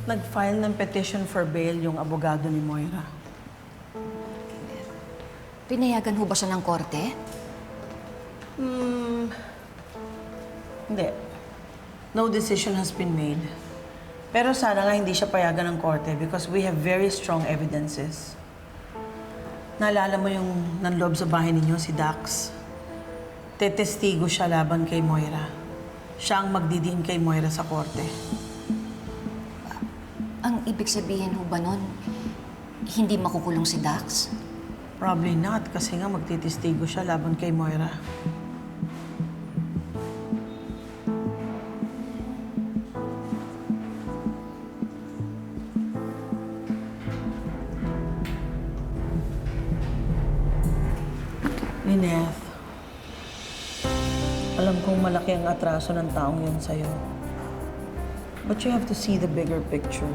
Nag-file ng petition for bail yung abogado ni Moira. Pinayagan ho ba siya ng korte? Hindi. No decision has been made. Pero sana nga hindi siya payagan ng korte because we have very strong evidences. Naalala mo yung nanloob sa bahay ninyo, si Dax? Tetestigo siya laban kay Moira. Siya ang magdidiin kay Moira sa korte. Ang ibig sabihin ho ba nun, hindi makukulong si Dax? Probably not kasi nga magtitestigo siya laban kay Moira. Lyneth, alam kong malaki ang atraso ng taong yun sa'yo. But you have to see the bigger picture.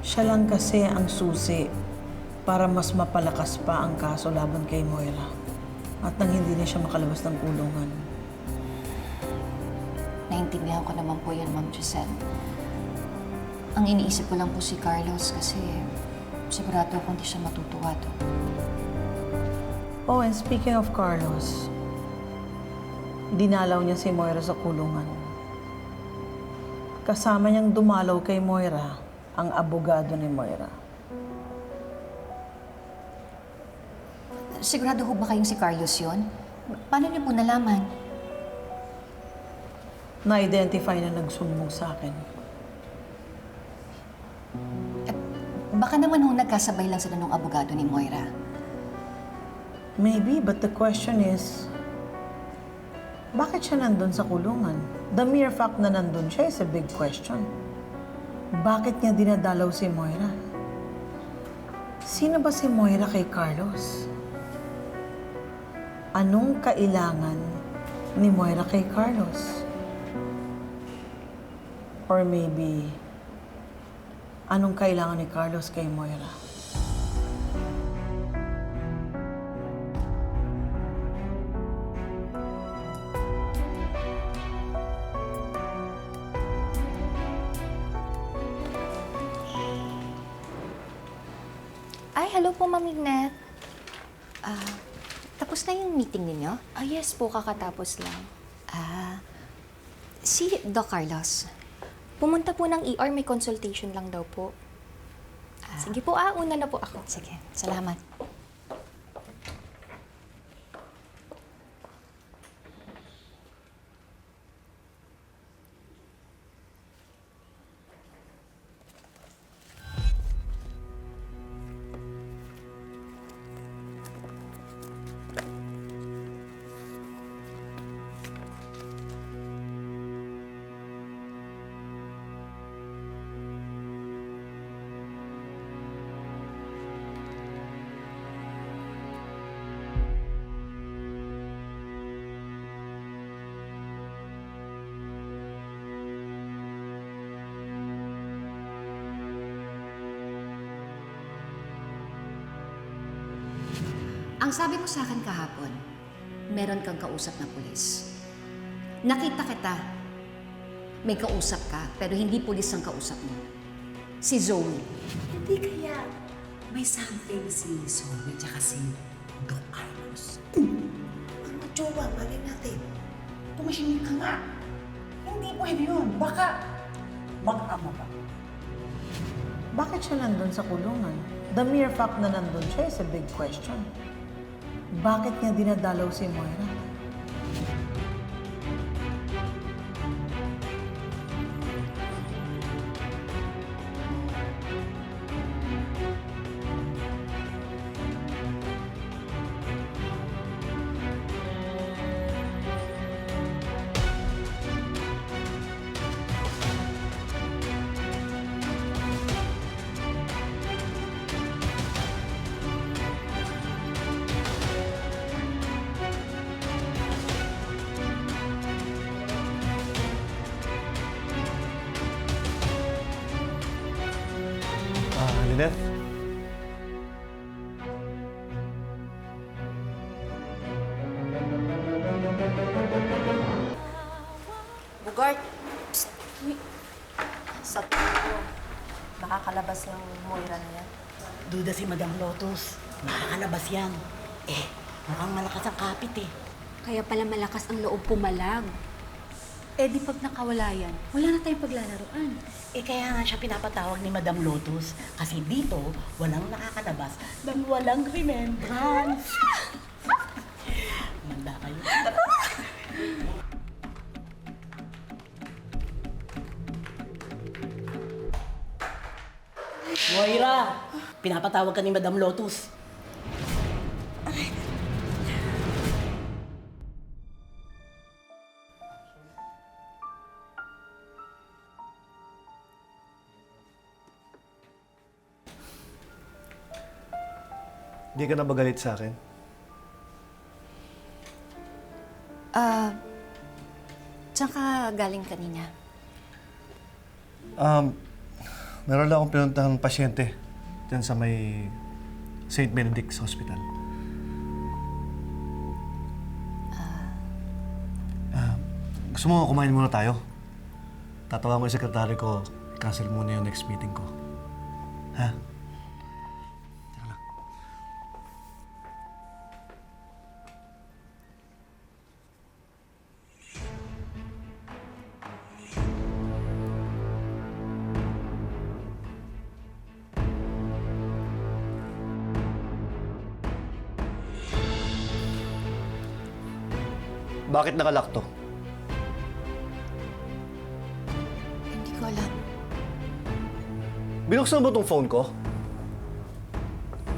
Siya lang kasi ang susi para mas mapalakas pa ang kaso laban kay Moira at nang hindi na siya makalabas ng kulungan. Naintindihan ko naman po yun, Ma'am Giselle. Ang iniisip ko lang po si Carlos kasi sigurado ako hindi siya matutuwa to. Oh, and speaking of Carlos, dinalaw niya si Moira sa kulungan. Kasama niyang dumalaw kay Moira ang abogado ni Moira. Sigurado ho ba kayong si Carlos yun? Paano niyo po nalaman? Na-identify na nagsumbong sa akin. Baka naman ho nagkasabay lang sila ng abogado ni Moira. Maybe, but the question is, bakit siya nandun sa kulungan? The mere fact na nandun siya is a big question. Bakit niya dinadalaw si Moira? Sino ba si Moira kay Carlos? Anong kailangan ni Moira kay Carlos? Or maybe, anong kailangan ni Carlos kay Moira? Ay, hello po, Ma'am Lyneth. Tapos na yung meeting ninyo? Yes po, kakatapos lang. Si Doc Carlos. Pumunta po ng ER, may consultation lang daw po. Sige po, una na po ako. Sige, salamat. Ang sabi mo sa akin kahapon, meron kang kausap na pulis. Nakita kita. May kausap ka, pero hindi pulis ang kausap mo. Si Zoe. Hindi kaya may something si Zoe at si Doc Carlos. Ang matyowa, malay natin. Tumasingin ka nga. Hindi pwede yun. Baka mag-ama pa. Bakit siya nandun sa kulungan? The mere fact na nandun siya is a big question. Bakit niya dinadalaw si Moira? Lyneth? Bogart, Sa totoo, makakalabas ng Moira na yan. Duda si Madam Lotus. Makakalabas yan. Mukhang malakas ang kapit eh. Kaya pala malakas ang loob pumalag. Eh di pag nakawala yan, wala na tayong paglalaroan. Kaya nga siya pinapatawag ni Madam Lotus. Kasi dito, walang nakakalabas ng walang remembrance. Manda kayo. Moira! Pinapatawag ka ni Madam Lotus. Hindi ka na ba galit sa akin? Tsaka galing kanina. Meron lang akong pinuntahang pasyente dyan sa may St. Benedict's Hospital. Gusto mo kumain muna tayo? Tatawagan ko yung sekretary ko, cancel muna yung next meeting ko. Ha? Teka lang. Bakit nakalak to? Hindi ko alam. Binuksan mo tong phone ko?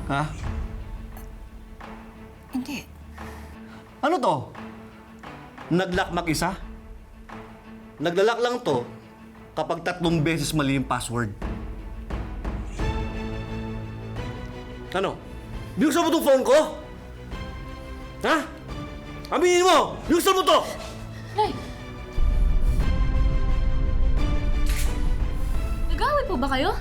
Ha? Hindi. Ano to? Naglock mag-isa? Naglalak lang to kapag 3 beses mali yung password. Ano? Binuksan mo tong phone ko? Ha? Aminin mo! Binuksan mo to! Nag-away po ba kayo?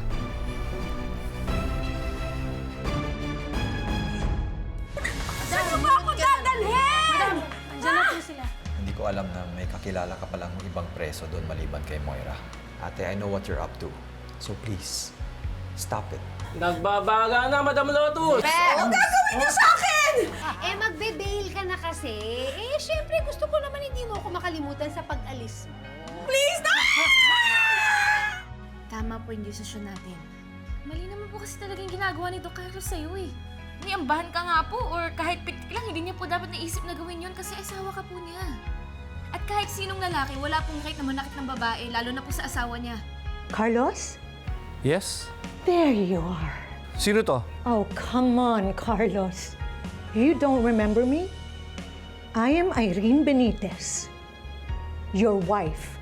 Hindi ko alam na may kakilala ka palang ibang preso doon maliban kay Moira. Ate, I know what you're up to. So please, stop it. Nagbabaga na, Madam Lotus! Magbe-bail ka na kasi. Syempre, gusto ko naman hindi mo ako makalimutan sa pag-alis mo. Tama po yung desisyon natin. Mali naman po kasi talaga yung ginagawa ni Doc Carlos sa'yo eh. May ambahan ka nga po or kahit pitik lang, hindi niya po dapat naisip na gawin yun kasi asawa ka po niya. At kahit sinong lalaki, wala pong kahit na manakit ng babae, lalo na po sa asawa niya. Carlos? Yes? There you are. Sino to? Oh, come on, Carlos. You don't remember me? I am Irene Benitez, your wife.